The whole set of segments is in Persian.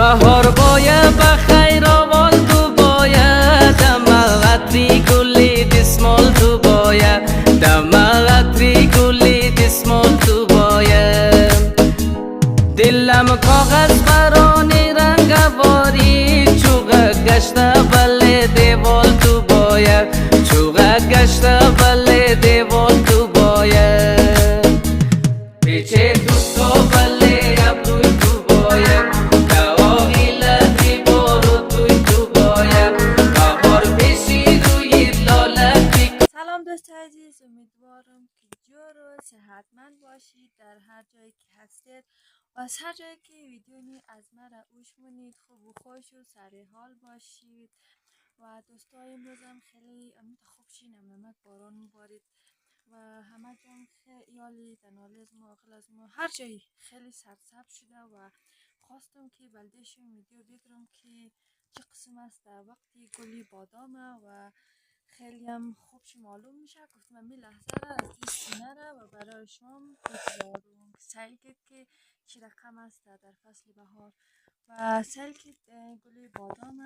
بهار باید بخیر آوال تو باید دم عطری گلی دسمال تو باید دم عطری گلی دسمال تو باید دلم کاغذ برانی رنگ واری چوغه گشته بله دیوال تو باید چوغه گشته بله دیوال تو باید پیچه دوستا بله ابروی تو باید سلام دوست عزیز، امیدوارم که جور و صحتمند باشید در هر جایی که هستید و از هر جایی که ویدیو نی از مرا اوش مونید. خوب و خوش و سر حال باشید و دوستای امروزم خیلی خوب شینم نمک باران میبارید و همه جان خیالی دنال از ما اقل از ما هر جایی خیلی سرسبز شده و خواستم که بلدشم ویدیو بگیرم که چه قسم است در وقتی گلی بادامه و خیلی هم خوبش معلوم میشه. گفتم من لحظه را از این سینه را و برای شما بگذارم سعی کرد که چی رقم است در فصل بهار و سعی کرد گلی بادام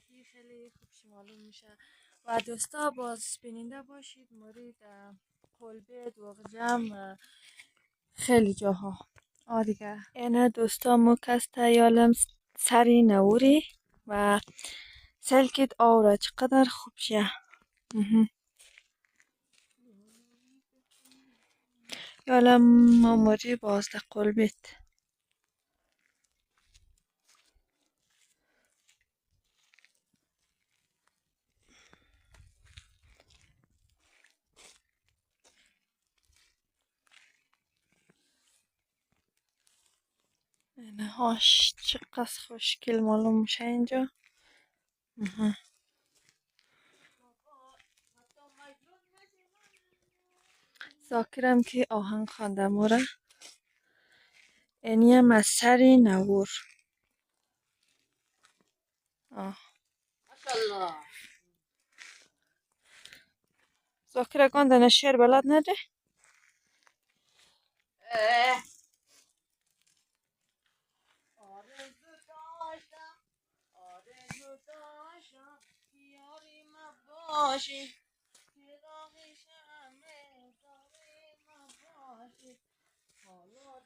که خیلی خوبش معلوم میشه و دوستا باز بیننده باشید مورد کلبه دوغجم خیلی جاها دیگه اینه دوستا مکسته یالم سری نوری و سعی کرد آورا چقدر خوب شه. یالم ماموری بازده قلبت اینه هاش چقدر خوشگل معلوم میشه اینجا. ذاکرم که آهنگ خوانده موره اینی هم از سری نور. ذاکره گاندن شعر بلد نده. آرزو داشتم یاری مباشی فراغی شمه داری مباشی حالا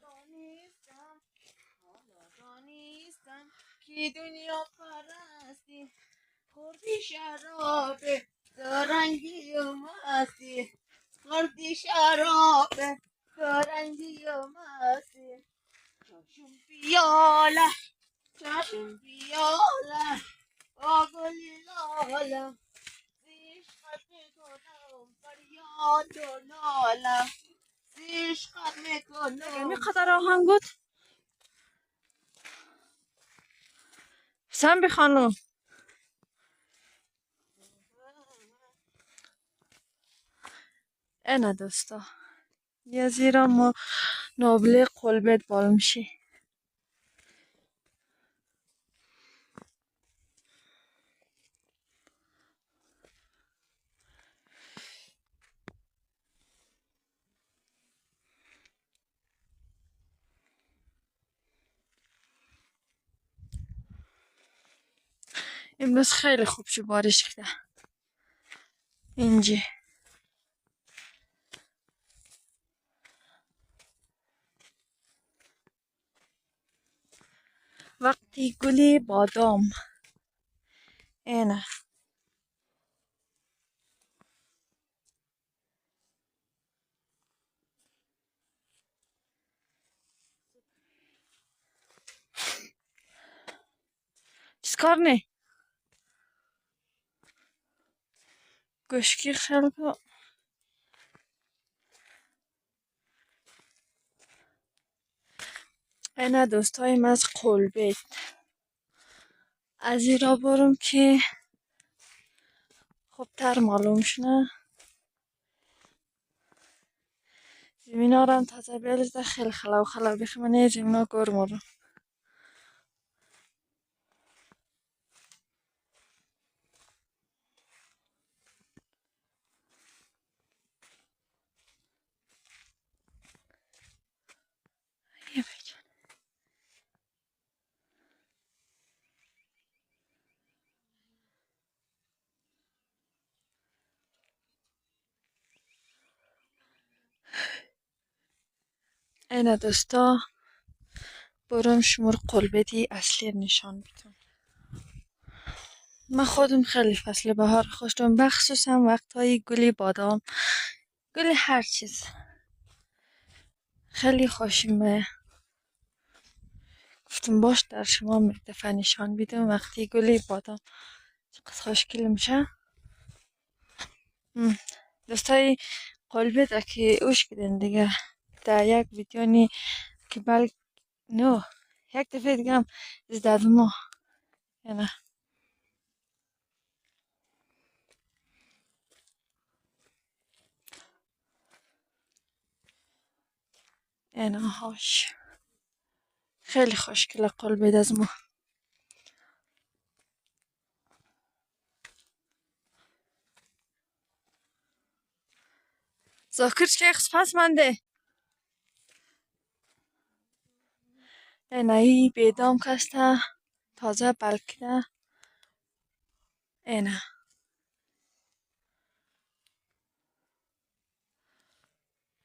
دانیستم که دنیا پرستی خوردی شراب دارنگی و مستی خوردی شراب دارنگی و مستی چشم پیاله چشم پیاله با گلی لاله زیش خط میکنم فریاد و ناله زیش خط میکنم می قدر آهنگ بود سن بخوانم. اینه دوستا یه زیرا ما نابله قلبت بال میشی. امروز خیلی خوب شو بارش کرده اینجا. وقتی گلی بادام اینه چیز نه گشکی خلقا اینه دوستایم از قلبت از ایرا برم که خوبتر معلوم شنه. زمین ها هم تازه بیلیزده خیلی خلاو خلاو بخمانه زمین ها گرم رو اینا دوستا برم شمور قلبتی اصلی نشان بدم. من خودم خیلی فصل بهار خوش دارم، بخصوصا وقتهای گلی بادام، گلی هر چیز خیلی خوشمه. گفتم باش در شما یک دفعه نشان بدم وقتی گلی بادام چقدر خوشگل میشه. دوستای قلبت که اوش کردن دیگه در یک ویدیو نی که نو یک دفعه دیگه هم زداد ما اینا هاش خیلی خوشگله قلبت از ما. زاکر چه پس منده اینایی بیدام کسته تازه بلکده. اینا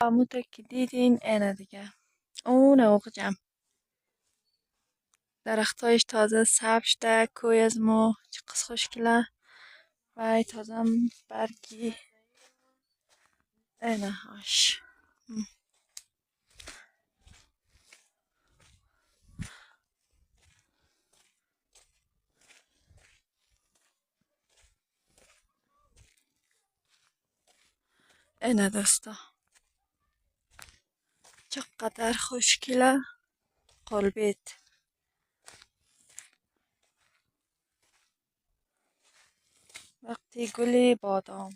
همونطور که دیدین اینا دیگه اون اوقجم درختایش تازه سبز شده. کوی از ما چقدر خوشگله و تازه هم برگی اینا هاش. اینا دوستا چقدر خوشگله قلبت. وقتی گل بادام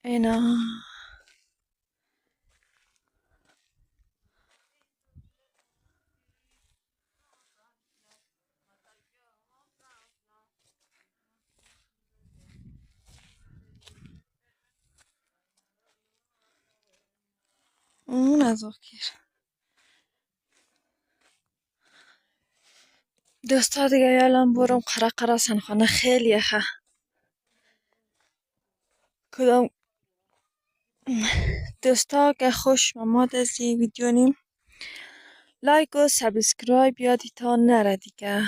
اینا اون از آخر دوستا دیگه یالم برم قره سنخانه خیلی یخه. کدام دوستا که خوش مماد از این ویدیو نیم لایک و سابسکرایب یادتان نره دیگه.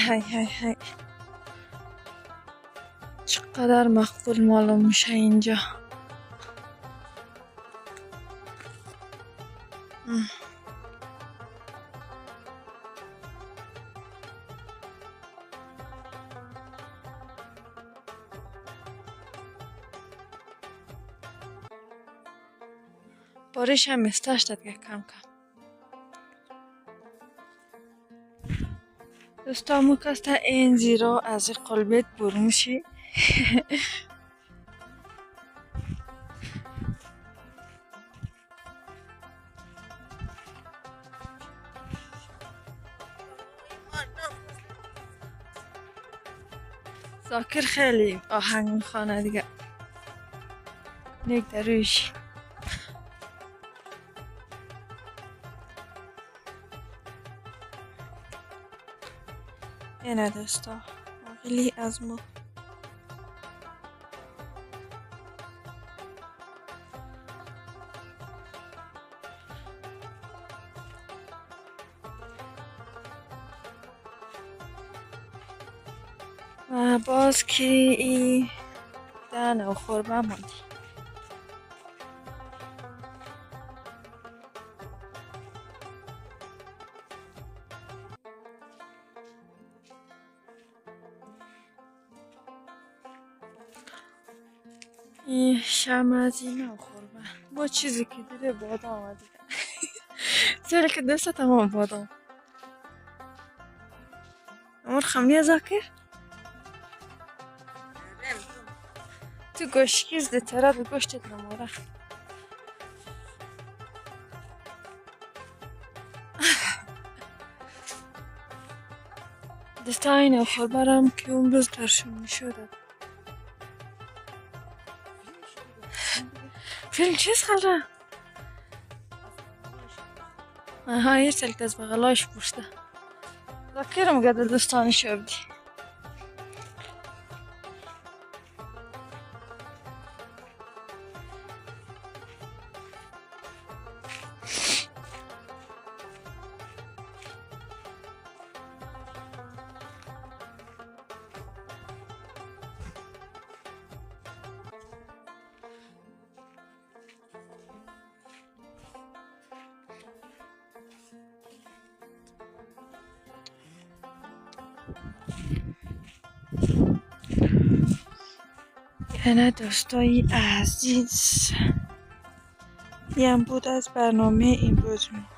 های چقدر مقبول معلوم میشه اینجا. بارش هم استش داد که کم دوستا مکسته این زیرا از قلبت برموشی. زاکر خیلی آهنگ میخوانه دیگه نیک درویش. اینه دوستا خیلی از ما و باز که ای دن و خوربه ماندی. این شم از این خوربه با چیزی که دیده بادام آمده سیلی که دسته تمام بادام امور خمنی زاکر تو گوشکیز ده تره به گوشتت نماره. دسته این خبرم که اون روز ترشون می شده. فیلم چیز خلده؟ آها یه سلت از بغلاش پوشته. ذاکرم گده دوستانی شبدی. نه دوستای عزیز، این بود از برنامه امروز ما.